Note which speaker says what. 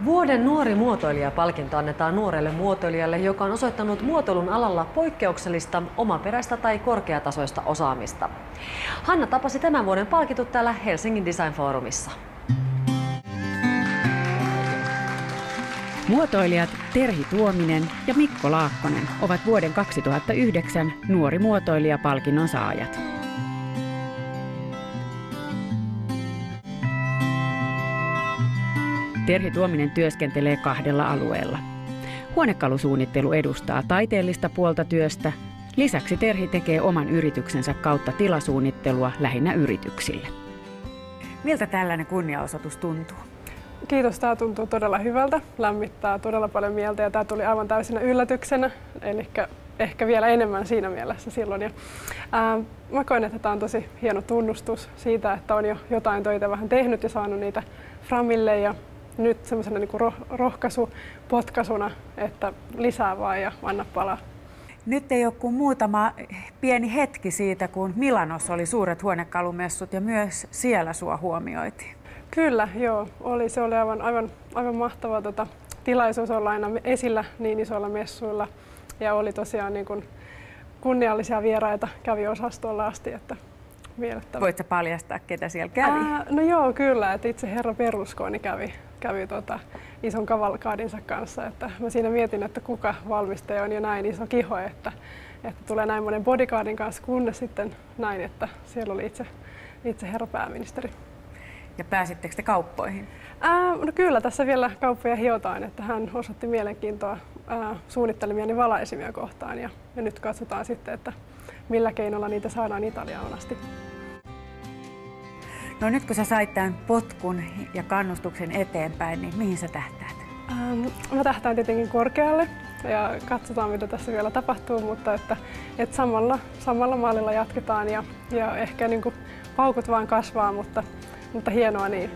Speaker 1: Vuoden nuori muotoilija-palkinto annetaan nuorelle muotoilijalle, joka on osoittanut muotoilun alalla poikkeuksellista, omaperäistä tai korkeatasoista osaamista. Hanna tapasi tämän vuoden palkitut täällä Helsingin Design Forumissa.
Speaker 2: Muotoilijat Terhi Tuominen ja Mikko Laakkonen ovat vuoden 2009 nuori muotoilija-palkinnon saajat. Terhi Tuominen työskentelee 2 alueella. Huonekalusuunnittelu edustaa taiteellista puolta työstä. Lisäksi Terhi tekee oman yrityksensä kautta tilasuunnittelua lähinnä yrityksille. Miltä tällainen kunniaosoitus tuntuu?
Speaker 3: Kiitos, tämä tuntuu todella hyvältä, lämmittää todella paljon mieltä ja tämä tuli aivan täysinä yllätyksenä, eli ehkä vielä enemmän siinä mielessä silloin. Mä koen, että tämä on tosi hieno tunnustus siitä, että on jo jotain töitä vähän tehnyt ja saanut niitä framille ja nyt semmoisena niin kuin rohkaisupotkaisuna, että lisää vaan ja anna palaa.
Speaker 4: Nyt ei ole kuin muutama pieni hetki siitä, kun Milanossa oli suuret huonekalumessut ja myös siellä sua huomioitiin.
Speaker 3: Kyllä, joo. Se oli aivan mahtava tilaisuus olla aina esillä niin isoilla messuilla ja oli tosiaan niin kuin kunniallisia vieraita, kävi osastolla asti, että miellyttävä.
Speaker 4: Voitko paljastaa, ketä siellä kävi?
Speaker 3: No joo, kyllä, että itse herra Berlusconi kävi ison kavalkaadinsa kanssa, että mä siinä mietin, että kuka valmistaja on jo näin iso kiho, että tulee näin monen bodyguardin kanssa, kunnes sitten näin, että siellä oli itse herra pääministeri.
Speaker 4: Ja pääsittekö te kauppoihin?
Speaker 3: No kyllä, tässä vielä kauppoja hiotaan, että hän osoitti mielenkiintoa suunnittelemiani valaisimia kohtaan ja nyt katsotaan sitten, että millä keinolla niitä saadaan Italiaan asti.
Speaker 4: No nyt kun sä sait tämän potkun ja kannustuksen eteenpäin, niin mihin sä tähtäät?
Speaker 3: Mä tähtään tietenkin korkealle ja katsotaan mitä tässä vielä tapahtuu, mutta että samalla mallilla jatketaan ja ehkä niin kuin paukut vaan kasvaa, mutta hienoa niin.